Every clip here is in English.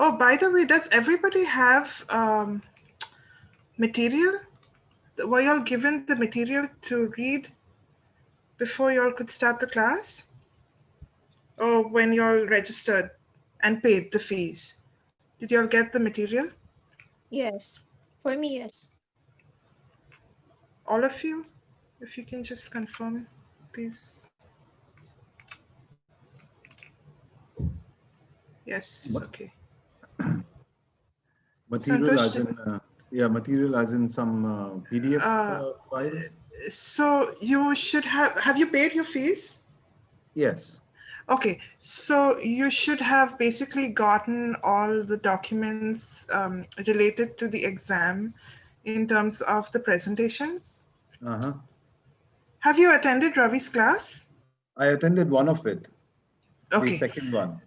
Oh, by the way, does everybody have material? Were y'all given the material to read before y'all could start the class? Or when y'all registered and paid the fees? Did y'all get the material? Yes, for me, yes. All of you? If you can just confirm, please. Yes, Ma- okay. Material Santosh, as in, material as in some PDF uh, files? so you should have you paid your fees? Yes. Okay, so you should have basically gotten all the documents related to the exam in terms of the presentations. Uh-huh. Have you attended Ravi's class? I attended one of it, the Okay, second one.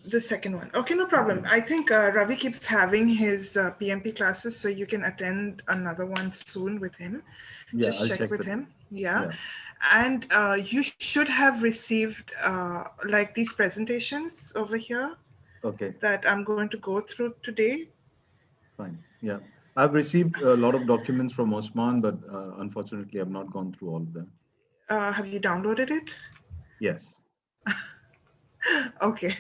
the second one. Okay, no problem. I think Ravi keeps having his PMP classes, so you can attend another one soon with him. Yeah, Just I'll check check with with him. him. Yeah. Yeah, And you should have received like these presentations over here okay, that I'm going to go through today. fine. Yeah. I've received a lot of documents from Osman, but unfortunately, I've not gone through all of them. Have you downloaded it? Yes. Okay.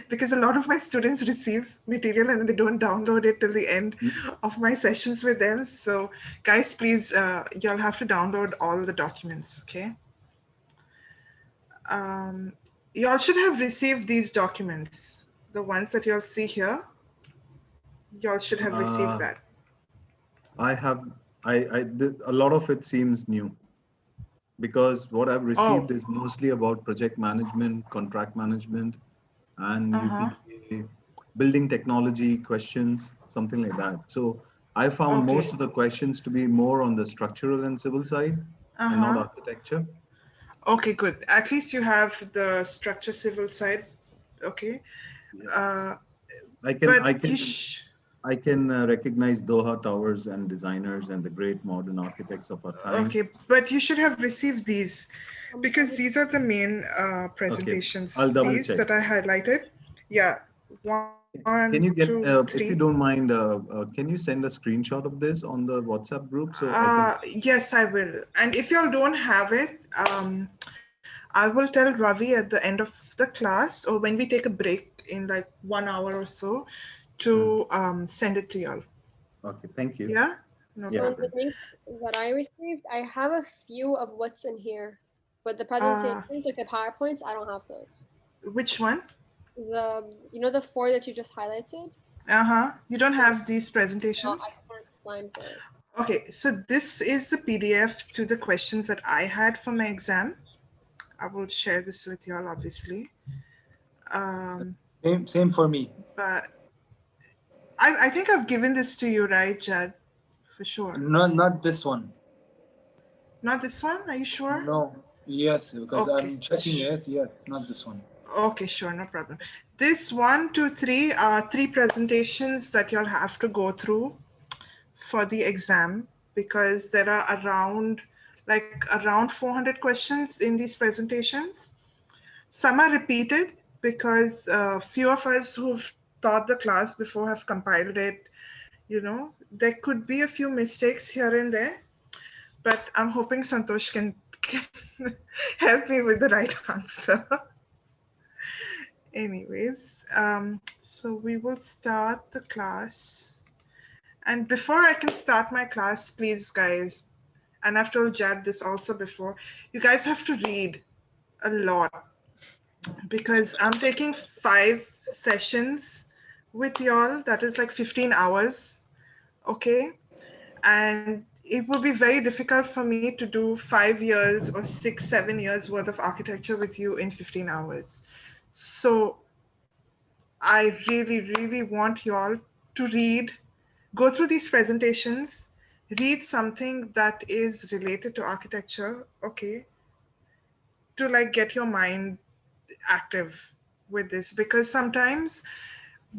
Because a lot of my students receive material and they don't download it till the end Mm, of my sessions with them. So, guys, please, y'all have to download all the documents, okay? Um, y'all should have received these documents. The ones that y'all see here, y'all should have received Uh, that. I have, a lot of it seems new because what I've Oh, received is mostly about project management, contract management, and uh-huh. UPDA building technology questions, something like that. So I found Okay. most of the questions to be more on the structural and civil side and not Uh-huh. architecture. Okay, good. At least you have the structure civil side. Okay. Yeah. Uh, I can I but you can I can recognize Doha towers and designers and the great modern architects of our time. okay, but you should have received these because Sorry. these are the main Okay, I'll presentations, double these check. that I highlighted. Yeah, one, Can you two, get, three. if you don't mind, can you send a screenshot of this on the WhatsApp group so I can? Yes, I will. And if y'all don't have it, I will tell Ravi at the end of the class or when we take a break in like 1 hour or so Mhm. to send it to y'all. Okay, thank you. Yeah, no So Yeah. in the problem. link that I received, I have a few of what's in here, but the Uh, presentations, like the PowerPoints, I don't have those. which one? The four that you just highlighted. Uh-huh. You don't So have these no, I presentations? can't find those. Okay, so this is the PDF to the questions that I had for my exam. I will share this with y'all, obviously. Um, Same for me. but I think I've given this to you, right, Jad? For sure. No, not this one. Not this one? Are you sure? No. Yes, because Okay. I'm checking it. Yes, not this one. Okay, sure, no problem. This one, two, three are three presentations that you'll have to go through for the exam because there are around 400 questions in these presentations. Some are repeated because few of us who've taught the class before have compiled it. You know, there could be a few mistakes here and there, but I'm hoping Santosh can help me with the right answer. Anyways, so we will start the class. And before I can start my class, please, guys, and I've told Jad this also before, you guys have to read a lot because I'm taking 5 sessions with y'all. That is like 15 hours. Okay. And it would be very difficult for me to do 5 years or 6, 7 years worth of architecture with you in 15 hours. So I really, really want y'all to read, go through these presentations, read something that is related to architecture, okay, to like get your mind active with this because sometimes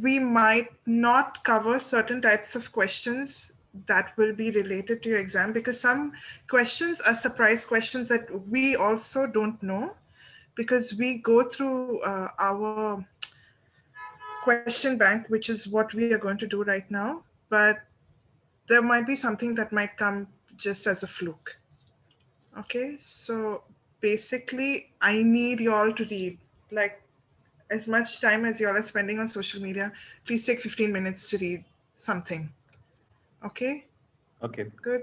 we might not cover certain types of questions that will be related to your exam because some questions are surprise questions that we also don't know because we go through our question bank, which is what we are going to do right now, but there might be something that might come just as a fluke. Okay, so basically I need you all to read, like, as much time as you all are spending on social media, please take 15 minutes to read something. Okay, Okay. good.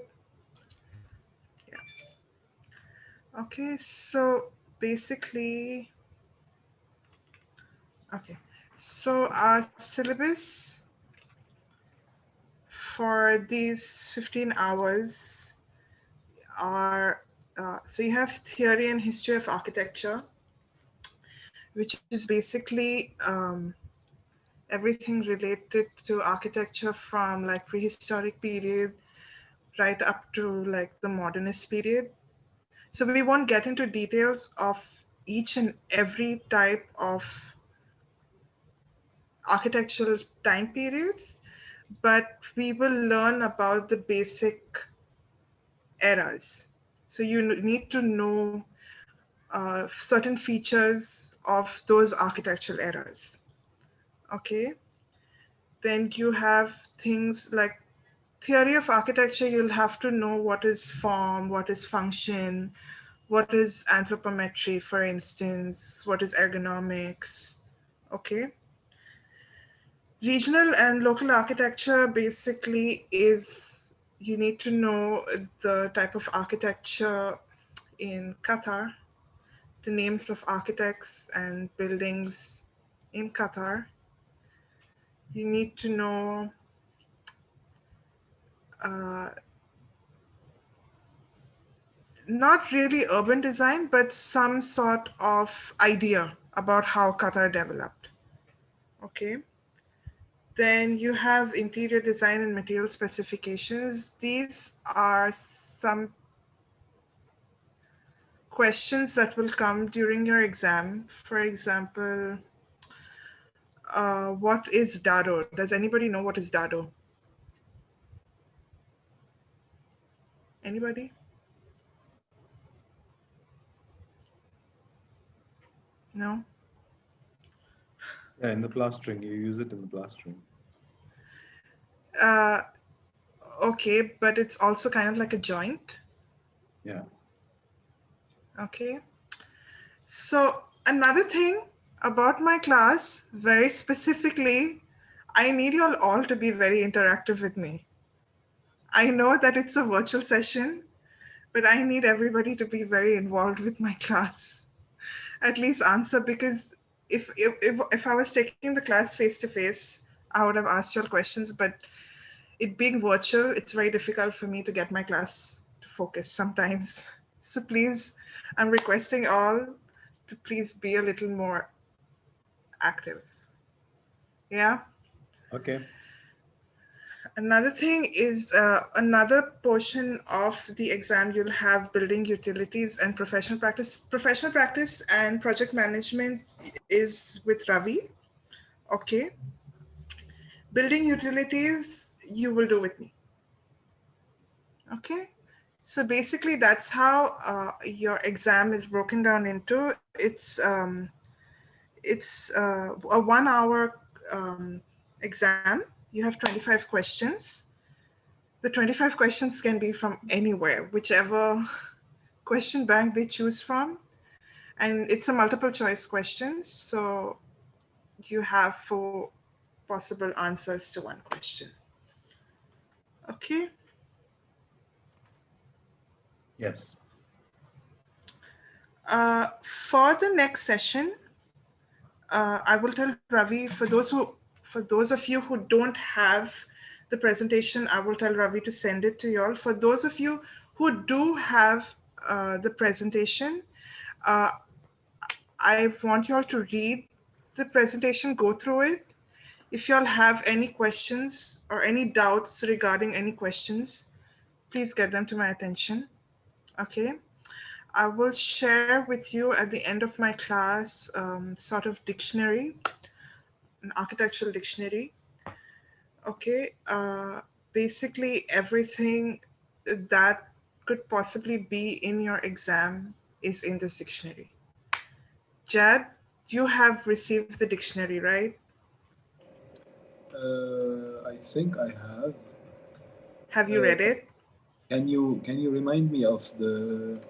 Yeah. Okay, so basically, okay, so our syllabus for these 15 hours are, so you have theory and history of architecture, which is basically everything related to architecture from like prehistoric period right up to like the modernist period. So we won't get into details of each and every type of architectural time periods, but we will learn about the basic eras. So you need to know certain features of those architectural eras. Okay. Then you have things like theory of architecture. You'll have to know what is form, what is function, what is anthropometry, for instance, what is ergonomics. Okay. Regional and local architecture basically is, you need to know the type of architecture in Qatar, the names of architects and buildings in Qatar. You need to know uh, not really urban design, but some sort of idea about how Qatar developed. Okay. Then you have interior design and material specifications. These are some questions that will come during your exam. For example, what is dado? Does anybody know what is dado? Anybody? No? Yeah, in the plastering, you use it in the plastering. Uh, okay, but it's also kind of like a joint. Yeah. Okay. So another thing about my class, very specifically, I need you all to be very interactive with me. I know that it's a virtual session, but I need everybody to be very involved with my class. At least answer, because if I was taking the class face to face, I would have asked you all questions, but it being virtual, it's very difficult for me to get my class to focus sometimes. So please, I'm requesting all to please be a little more active. Yeah. Okay. Another thing is another portion of the exam, you'll have building utilities and professional practice. Professional practice and project management is with Ravi. Okay. Building utilities, you will do with me. Okay. So basically, that's how your exam is broken down into. It's a 1 hour exam. You have 25 questions. The 25 questions can be from anywhere, whichever question bank they choose from. And it's a multiple choice questions. So you have 4 possible answers to one question. Okay. Yes. For the next session, I will tell Ravi, for those of you who don't have the presentation, I will tell Ravi to send it to you all. For those of you who do have the presentation, uh, I want you all to read the presentation, go through it. If you all have any questions or any doubts regarding any questions, please get them to my attention. Okay. I will share with you at the end of my class sort of dictionary, an architectural dictionary. Okay. Basically, everything that could possibly be in your exam is in this dictionary. Jad, you have received the dictionary, right? I think I have. Have you read it? Can you remind me of the?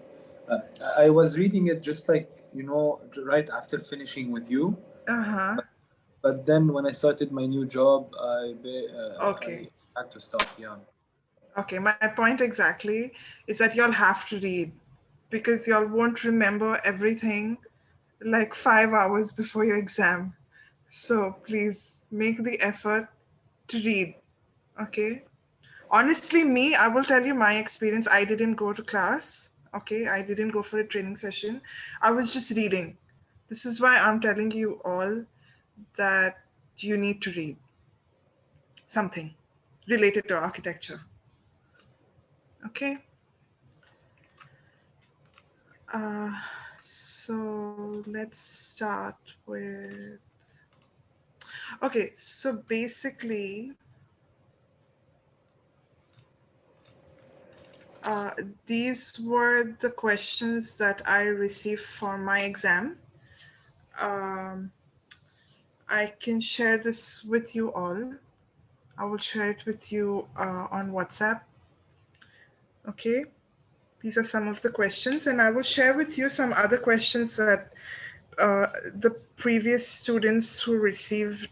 I was reading it just like right after finishing with you, Uh-huh. but then when I started my new job, Okay. I had to stop. Yeah. Okay, my point exactly is that y'all have to read because y'all won't remember everything like 5 hours before your exam. So please make the effort to read. Okay. Honestly, me, I will tell you my experience. I didn't go to class. Okay. I didn't go for a training session. I was just reading. This is why I'm telling you all that you need to read something related to architecture. Okay. Uh, so let's start with. Okay, so basically, uh, these were the questions that I received for my exam. Um, I can share this with you all. I will share it with you on WhatsApp. Okay, these are some of the questions, and I will share with you some other questions that the previous students who received,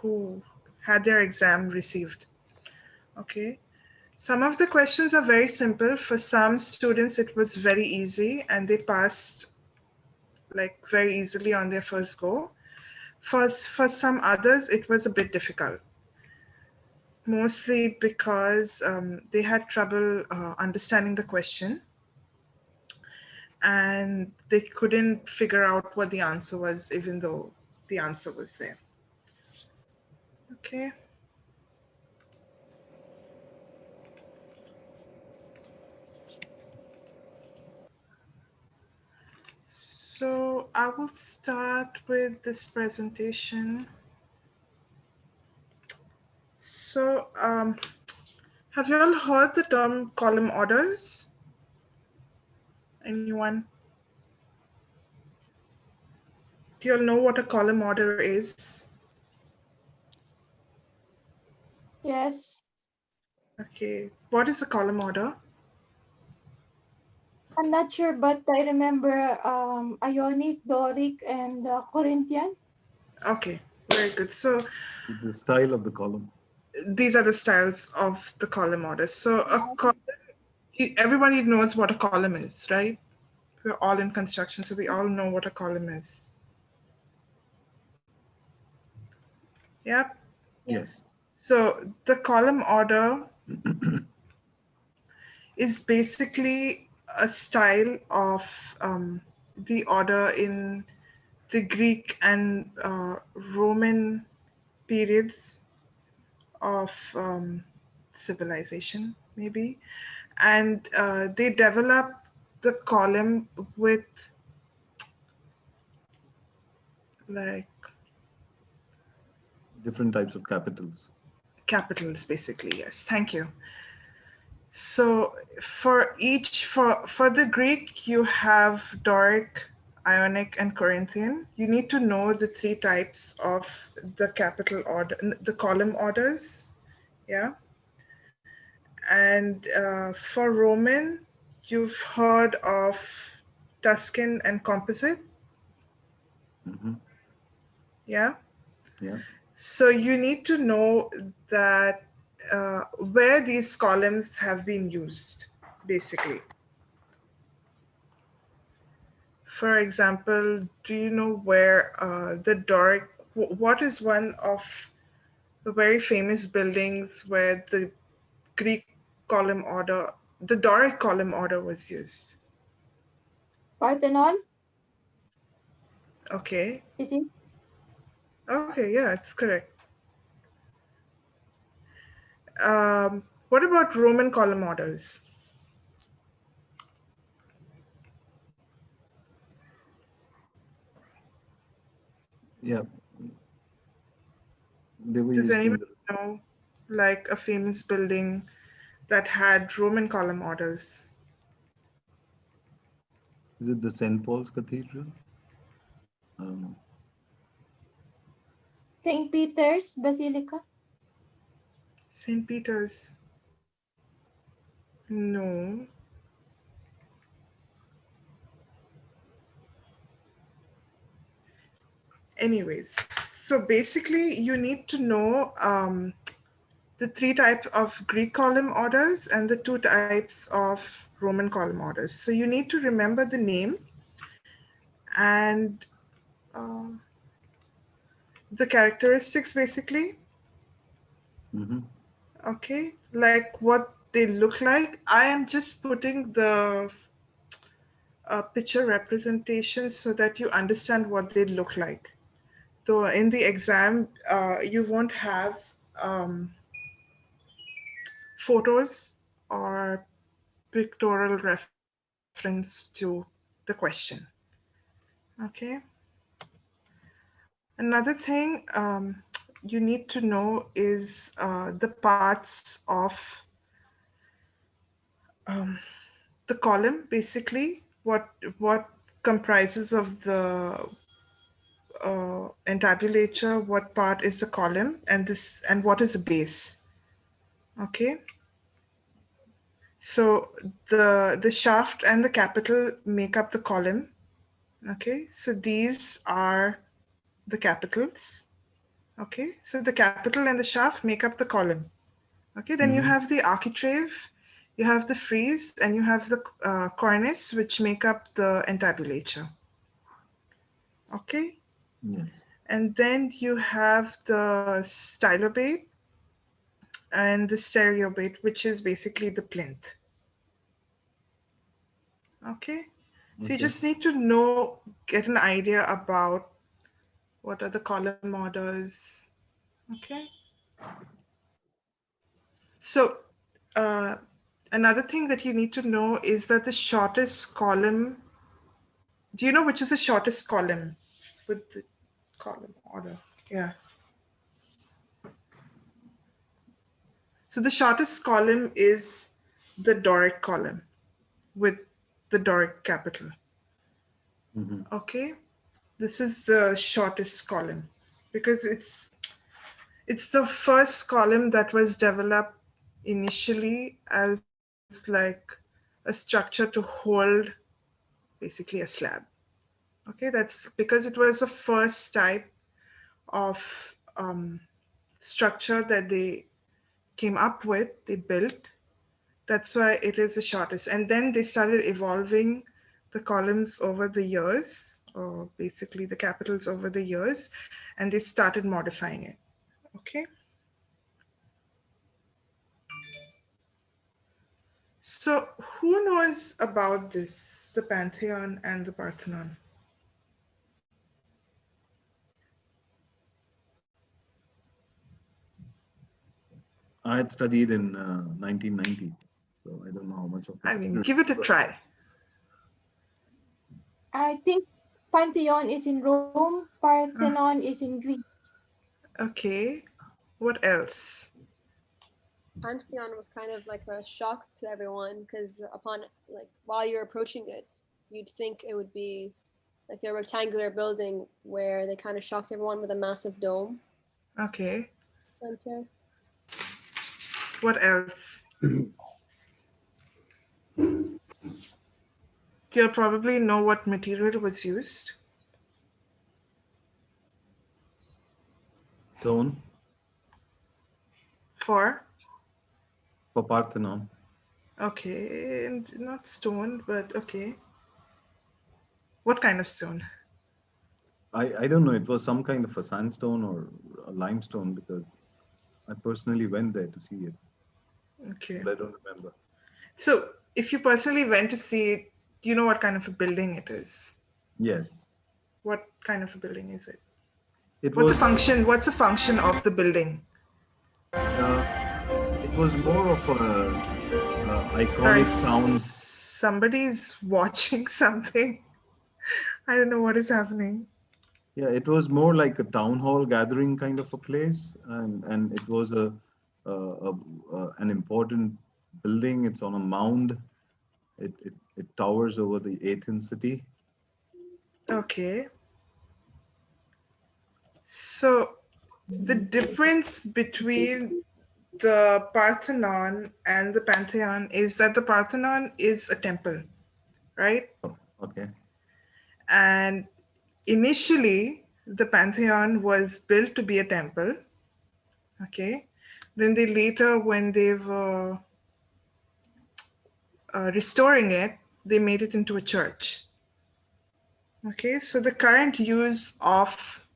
who had their exam received. Okay. Some of the questions are very simple. For some students, it was very easy and they passed like very easily on their first go. For some others, it was a bit difficult, mostly because they had trouble understanding the question and they couldn't figure out what the answer was, even though the answer was there. Okay. So I will start with this presentation. So have you all heard the term column orders? Anyone? Do you all know what a column order is? Yes, Okay. What is a column order? I'm not sure, but I remember Ionic, Doric, and Corinthian. Okay, very good. So The style of the column. these are the styles of the column orders. So a column, everybody knows what a column is, right? We're all in construction, so we all know what a column is. Yep. Yes. So the column order is basically a style of the order in the Greek and Roman periods of civilization, maybe. And they developed the column with like Different types of capitals. capitals, basically. Yes, thank you. So for the Greek, you have Doric, Ionic, and Corinthian. You need to know the three types of the capital order, the column orders. Yeah. And for Roman, you've heard of Tuscan and Composite. Mm-hmm. Yeah. Yeah. So you need to know that where these columns have been used, basically. For example, do you know where the Doric, what is one of the very famous buildings where the Greek column order, the Doric column order was used? Parthenon, Okay. is it? Okay, yeah, it's correct. What about Roman column orders? Yeah. They were Does used in anyone the. know like a famous building that had Roman column orders? Is it the St. Paul's Cathedral? I don't know. St. Peter's Basilica. St. Peter's. No. Anyways, so basically you need to know the 3 types of Greek column orders and the 2 types of Roman column orders. So you need to remember the name and the characteristics basically. Mm-hmm. Okay, like what they look like. I am just putting the picture representations so that you understand what they look like. So in the exam, you won't have photos or pictorial reference to the question. Okay. Another thing you need to know is the parts of the column, basically, what comprises of the entabulature, what part is the column, and what is the base. Okay. So the shaft and the capital make up the column. Okay, so these are the capitals. Okay, so the capital and the shaft make up the column. Okay, then you Mm-hmm. have the architrave, you have the frieze, and you have the cornice, which make up the entabulature. Okay, Yes. and then you have the stylobate and the stereobate, which is basically the plinth. Okay, so you Okay. just need to know, get an idea about what are the column orders. Okay. So another thing that you need to know is that the shortest column, do you know which is the shortest column with the column order? Yeah. So the shortest column is the Doric column with the Doric capital. Mm-hmm. Okay. This is the shortest column because it's the first column that was developed initially as like a structure to hold basically a slab. Okay, that's because it was the first type of structure that they came up with, they built. That's why it is the shortest. And then they started evolving the columns over the years, or basically the capitals over the years, and they started modifying it. Okay. So who knows about this, the Pantheon and the Parthenon? I had studied in 1990, so I don't know how much of I it. mean, give it a try. I think Pantheon is in Rome, Parthenon is in Greece. Okay. What else? Pantheon was kind of like a shock to everyone because upon like while you're approaching it, you'd think it would be like a rectangular building where they kind of shocked everyone with a massive dome Okay. center. What else? You'll probably know what material was used. Stone For? for Parthenon. Okay, and not stone, but okay. What kind of stone? I don't know. It was some kind of a sandstone or a limestone because I personally went there to see it, Okay. but I don't remember. So, if you personally went to see it, do you know what kind of a building it is? Yes, What kind of a building is it? it What's the was. function? What's the function of the building? Uh, it was more of a Sorry, iconic town. somebody's watching something. I don't know what is happening. Yeah, it was more like a town hall gathering kind of a place, and it was an important building. It's on a mound. It towers over the Athens city. Okay. So the difference between the Parthenon and the Pantheon is that the Parthenon is a temple, right? Oh, okay. And initially, the Pantheon was built to be a temple. Okay. Then they later, when they were restoring it, they made it into a church. Okay. So the current use of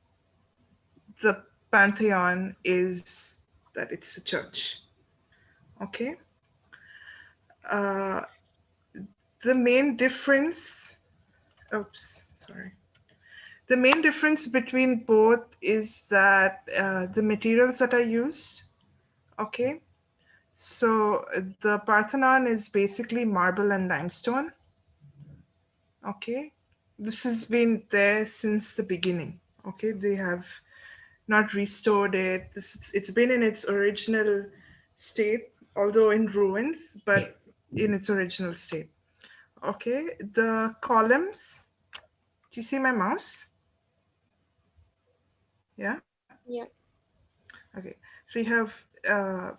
the Pantheon is that it's a church. Okay. The main difference, the main difference between both is that the materials that are used, okay? So the Parthenon is basically marble and limestone, okay? This has been there since the beginning, okay? They have not restored it. It's been in its original state, although in ruins, but in its original state. Okay, the columns, do you see my mouse? Yeah? Yeah. Okay, so you have,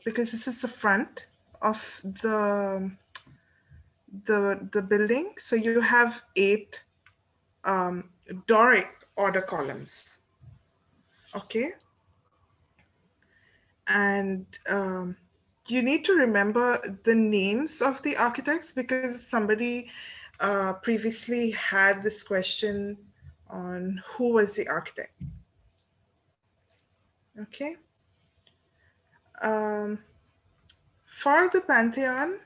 because this is the front of the building, so you have 8 Doric order columns. Okay, and you need to remember the names of the architects because somebody previously had this question on who was the architect. Okay. For the Pantheon,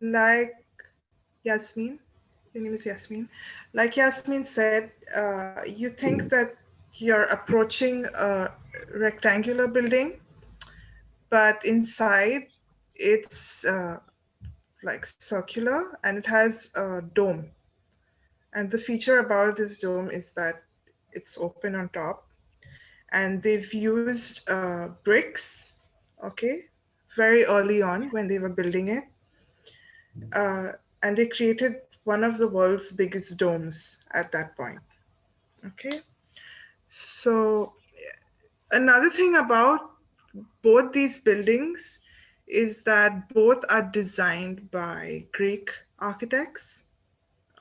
like Yasmin, your name is Yasmin, like Yasmin said, you think that you're approaching a rectangular building, but inside it's like circular and it has a dome. And the feature about this dome is that it's open on top. And they've used bricks, okay, very early on when they were building it. And they created one of the world's biggest domes at that point, okay? So another thing about both these buildings is that both are designed by Greek architects,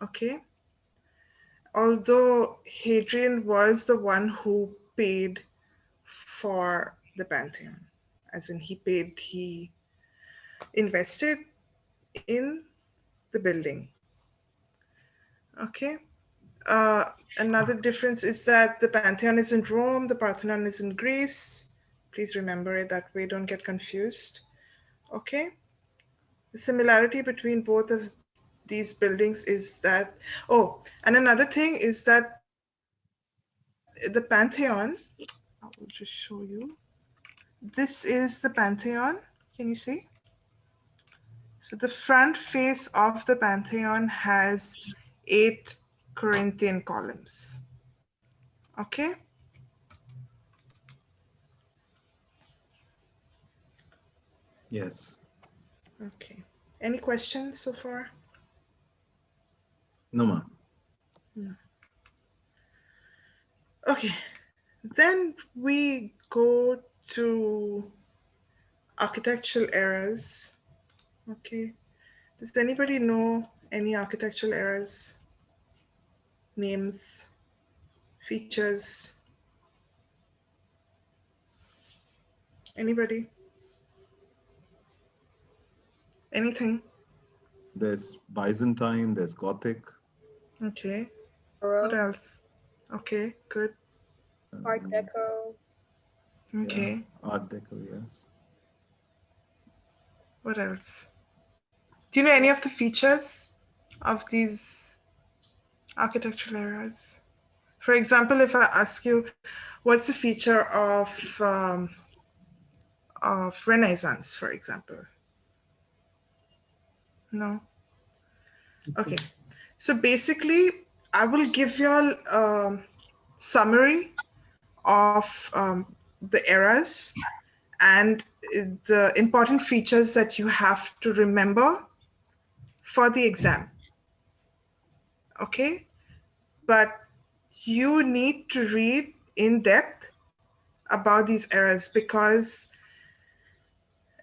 okay? Although Hadrian was the one who paid for the Pantheon, as in he invested in the building. Okay. Another difference is that the Pantheon is in Rome, the Parthenon is in Greece. Please remember it that way, don't get confused. Okay. The similarity between both of these buildings is that, oh, and another thing is that the Pantheon, I will just show you. This is the Pantheon. Can you see? So the front face of the Pantheon has 8 Corinthian columns. Okay. Yes. Okay. Any questions so far? No, ma'am. No. Okay. Then we go to architectural eras. Okay. Does anybody know any architectural eras? Names, features? Anybody? Anything? There's Byzantine, there's Gothic. Okay. Baroque, What else? Okay, good. Art Deco. Okay. Yeah, Art Deco, yes. What else? Do you know any of the features of these architectural eras? For example, if I ask you, what's the feature of Renaissance, for example? No? Okay. So basically, I will give you all a summary of the eras and the important features that you have to remember for the exam. Okay? But you need to read in depth about these eras because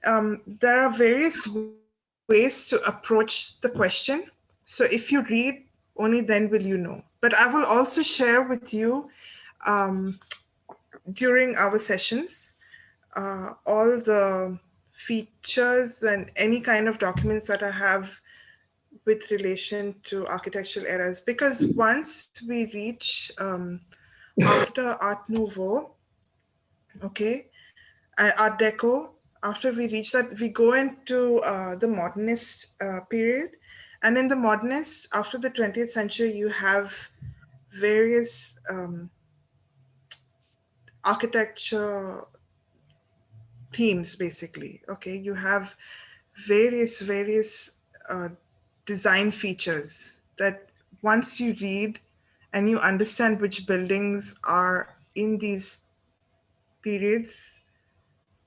there are various ways to approach the question. So if you read, only then will you know. But I will also share with you during our sessions all the features and any kind of documents that I have with relation to architectural eras. Because once we reach after Art Nouveau, okay, Art Deco, after we reach that, we go into the modernist period. And in the modernist, after the 20th century, you have various architecture themes, basically. Okay, you have various uh, design features that once you read and you understand which buildings are in these periods,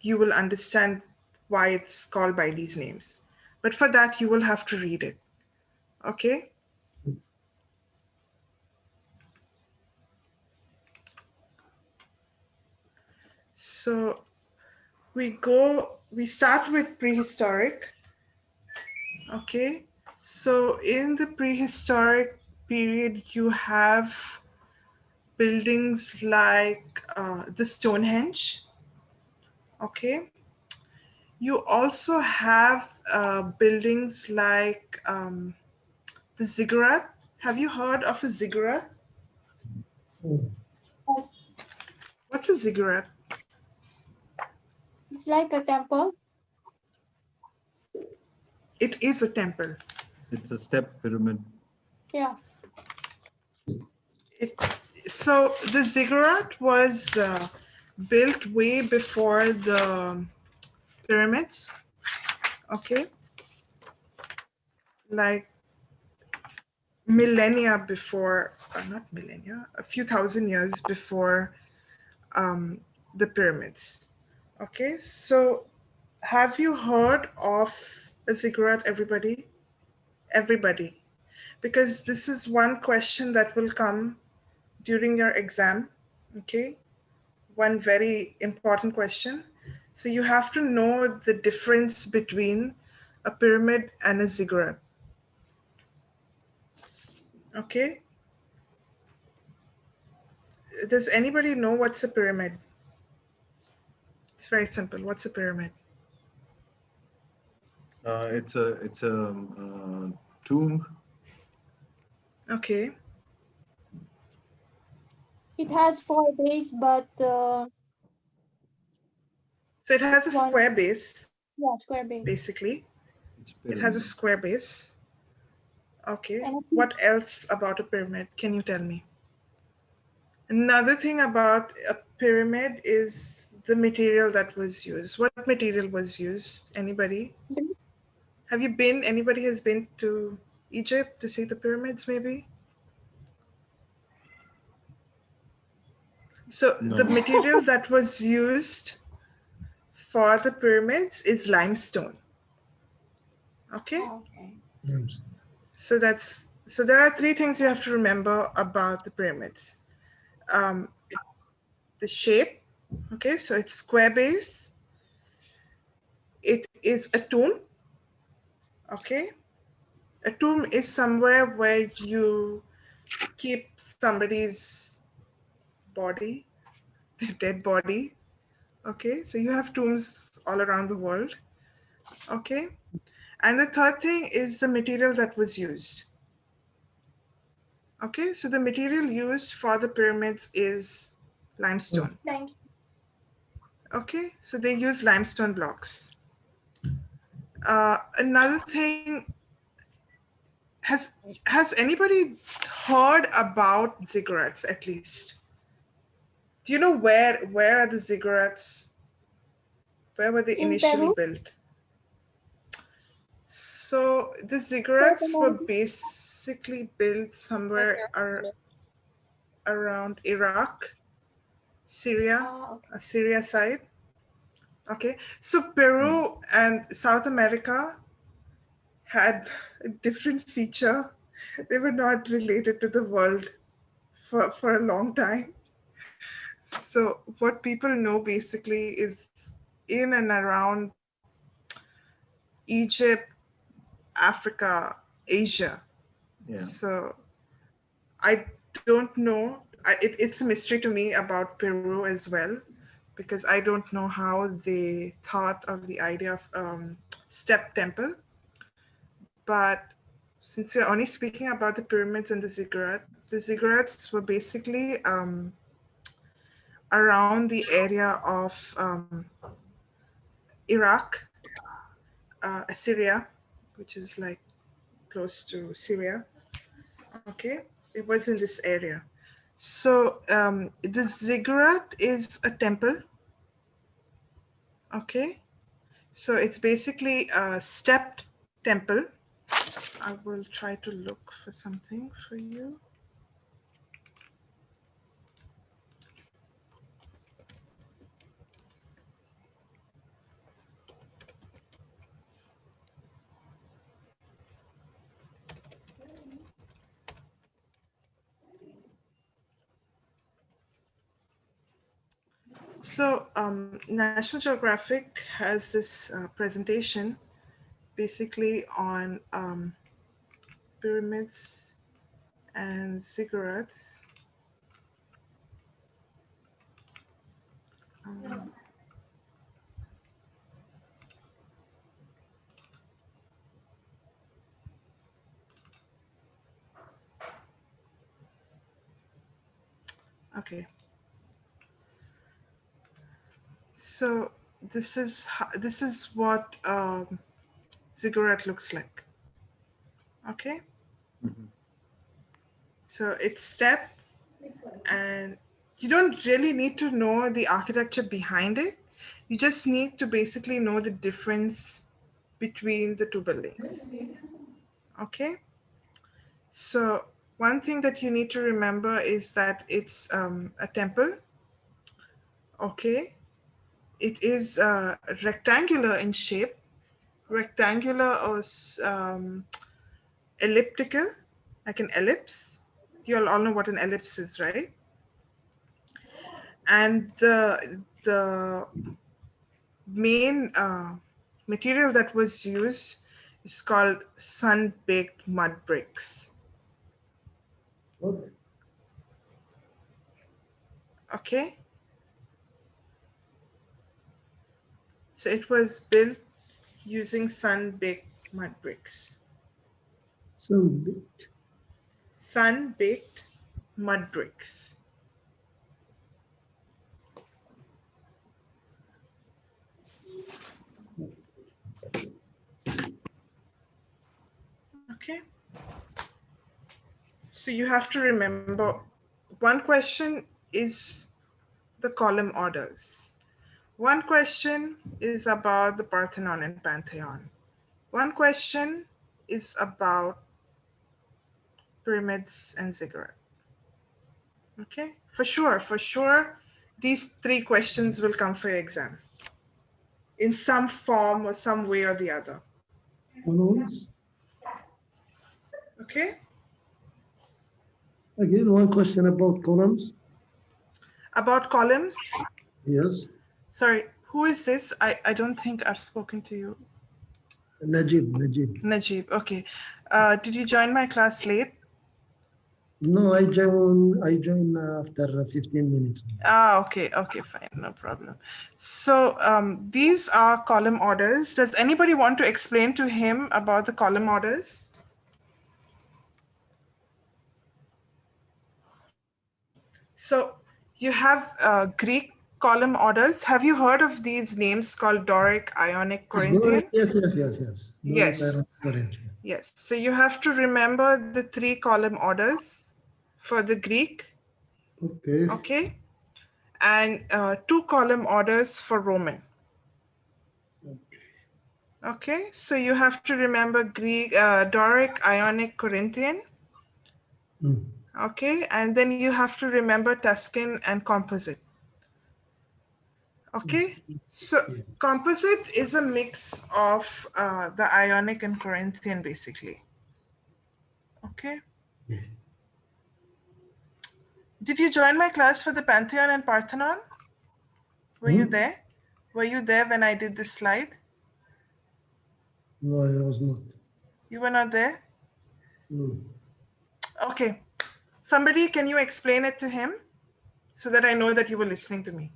you will understand why it's called by these names. But for that, you will have to read it. Okay? So we start with prehistoric. Okay? So in the prehistoric period, you have buildings like the Stonehenge. Okay? You also have buildings like the ziggurat. Have you heard of a ziggurat? Yes. What's a ziggurat? It's like a temple. It is a temple. It's a step pyramid. Yeah. So the ziggurat was built way before the pyramids. Okay, like millennia before, not millennia, a few thousand years before the pyramids. Okay, so have you heard of a ziggurat, everybody? Everybody. Because this is one question that will come during your exam. Okay, one very important question. So you have to know the difference between a pyramid and a ziggurat. Okay. Does anybody know what's a pyramid? It's very simple. What's a pyramid? It's a tomb. Okay. It has 4 bays, but So it has a one, square base, yeah, square base. basically. It's It has a pyramid. square base. Okay. And What else about a pyramid? Can you tell me? Another thing about a pyramid is the material that was used. What material was used? Anybody? Have you been, anybody has been to Egypt to see the pyramids maybe? So No. the material that was used for the pyramids is limestone. Okay? okay. So there are three things you have to remember about the pyramids. The shape, okay, so it's square base. It is a tomb, okay? A tomb is somewhere where you keep somebody's body, their dead body, okay? So you have tombs all around the world, okay? And the third thing is the material that was used. Okay, so the material used for the pyramids is limestone. Limestone. Okay, so they use limestone blocks. Another thing, has anybody heard about ziggurats at least? Do you know where are the ziggurats? Where were they In initially Peru? built? So the ziggurats were Parthenon. basically built somewhere around Iraq, Syria, Okay. Syria side. Okay, so Peru and South America had a different feature. They were not related to the world for a long time. So what people know basically is in and around Egypt, Africa, Asia. Yeah. So I don't know. It's a mystery to me about Peru as well, because I don't know how they thought of the idea of step temple. But since we're only speaking about the pyramids and the ziggurats were basically around the area of Iraq, Assyria, which is like close to Syria. Okay, it was in this area. So the ziggurat is a temple. Okay, so it's basically a stepped temple. I will try to look for something for you. So National Geographic has this presentation basically on pyramids and ziggurats. Okay. So this is what ziggurat looks like. Okay. Mhm. So it's step, and you don't really need to know the architecture behind it. You just need to basically know the difference between the two buildings. Okay. So one thing that you need to remember is that it's a temple. Okay. It is rectangular in shape, rectangular or elliptical, like an ellipse. You all know what an ellipse is, right? And the main material that was used is called sun-baked mud bricks. Okay. Okay. So it was built using sun-baked mud bricks. Sun-baked. Sun-baked mud bricks. Okay. So you have to remember, one question is the column orders. One question is about the Parthenon and Pantheon. One question is about pyramids and ziggurat. Okay, for sure, these three questions will come for your exam in some form or some way or the other. Columns. Okay, Again, one question about columns. about columns. Yes. Sorry, who is this? I don't think I've spoken to you. Najib. Najib, okay. Did you join my class late? No, I joined after 15 minutes. Okay, fine, no problem. So these are column orders. Does anybody want to explain to him about the column orders? So you have Greek column orders. Have you heard of these names called Doric, Ionic, Corinthian? Yes. Yes. Yes. So you have to remember the three column orders for the Greek. Okay. Okay. And two column orders for Roman. Okay. So you have to remember Greek, Doric, Ionic, Corinthian. Okay. And then you have to remember Tuscan and composite. Okay, so composite is a mix of the Ionic and Corinthian, basically. Okay. Did you join my class for the Pantheon and Parthenon? Were you there? Were you there when I did this slide? No, I was not. You were not there? No. Okay. Somebody, can you explain it to him so that I know that you were listening to me?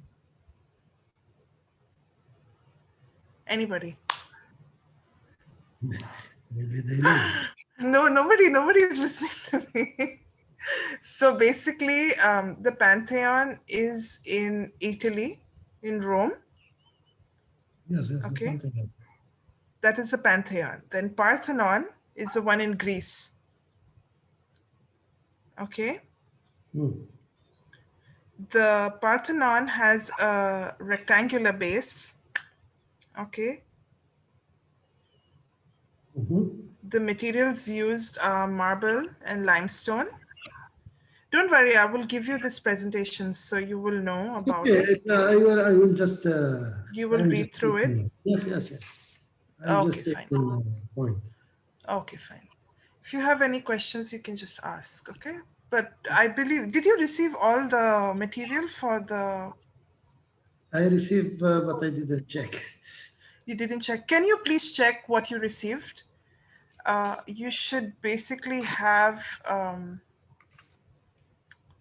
Anybody? Maybe they leave. No, nobody is listening to me. So basically, the Pantheon is in Italy, in Rome. Yes, yes, Okay. Pantheon. That is the Pantheon. Then Parthenon is the one in Greece. Okay. Hmm. The Parthenon has a rectangular base. Okay. Mhm. The materials used are marble and limestone. Don't worry, I will give you this presentation so you will know about Okay, it. I will just. You will I'm read just through it. taking. Yes, yes, yes. I'm Okay, just fine. taking point. Okay, fine. If you have any questions, you can just ask, okay? But I believe, did you receive all the material for the, I received, but I didn't check. you didn't check. Can you please check what you received? You should basically have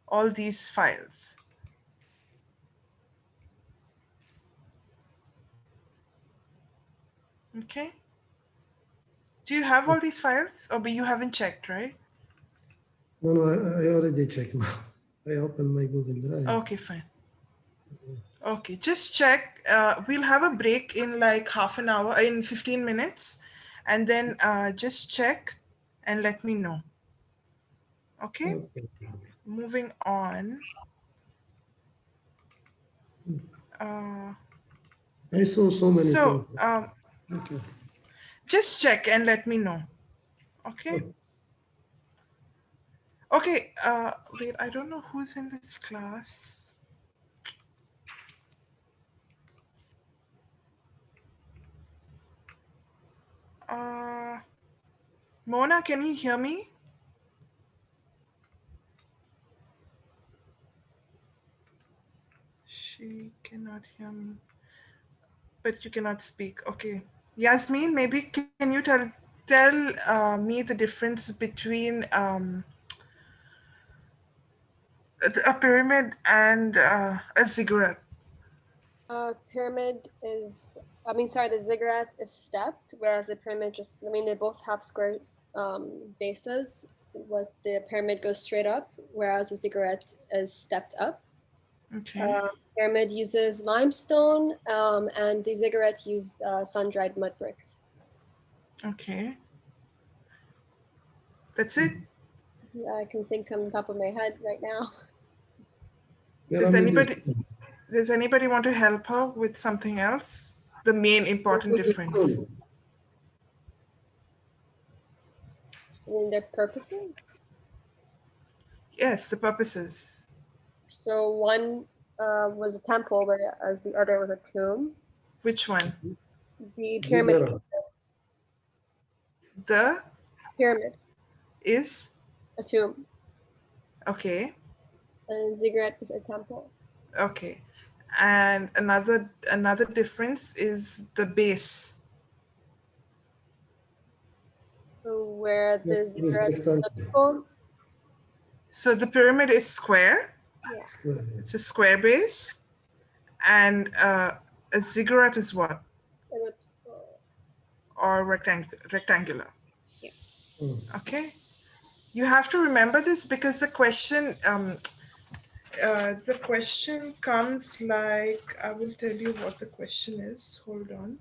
all these files. Okay. Do you have all these files? Oh, but you haven't checked, right? No, no, I already checked now. I opened my Google Drive. Okay, fine. Okay, just check. We'll have a break in like half an hour, in 15 minutes, and then just check and let me know. Okay, Okay. moving on. I saw so many So things. Okay. just check and let me know. Okay. Okay, wait, I don't know who's in this class. Mona, can you hear me? She cannot hear me, but you cannot speak. Okay. Yasmin, maybe can you tell me the difference between a pyramid and a ziggurat? Pyramid is, the ziggurat is stepped, whereas the pyramid they both have square bases. What the pyramid goes straight up, whereas the ziggurat is stepped up. Okay. Pyramid uses limestone, and the ziggurat used sun-dried mud bricks. Okay. That's it? I can think on the top of my head right now. Does anybody want to help her with something else? The main important difference. Their purposes? Yes, the purposes. So one was a temple, whereas the other was a tomb. Which one? The pyramid. The pyramid is a tomb. Okay. And ziggurat is a temple. Okay. And another difference is the base. So where the ziggurat is elliptical. So the pyramid is square. Yeah. It's a square base. And a ziggurat is what? Elliptical. Or rectangular. Yeah. Okay. You have to remember this because the question comes like, I will tell you what the question is. Hold on.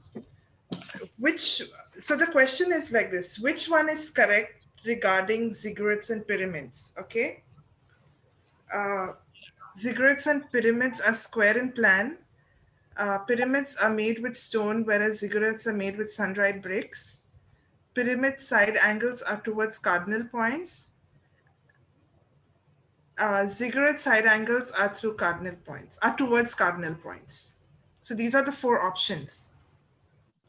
So the question is like this: which one is correct regarding ziggurats and pyramids? Okay. Ziggurats and pyramids are square in plan. Pyramids are made with stone, whereas ziggurats are made with sun-dried bricks. Pyramid side angles are towards cardinal points. Ziggurat side angles are towards cardinal points. So these are the four options.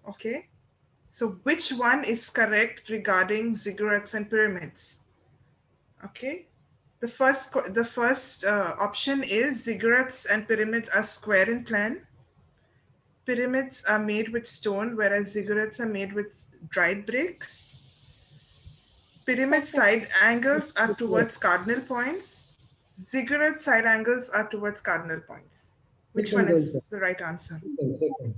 Okay. So which one is correct regarding ziggurats and pyramids? Okay. The first option is ziggurats and pyramids are square in plan. pyramids are made with stone, whereas ziggurats are made with dried bricks. Pyramid side angles are towards cardinal points. Ziggurat side angles are towards cardinal points. Which one is the right answer? Second.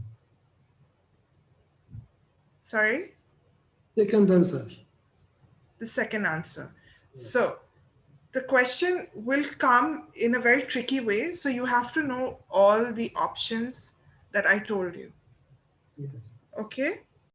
Sorry? Second answer. The second answer. So the question will come in a very tricky way. So you have to know all the options that I told you. Yes. Okay?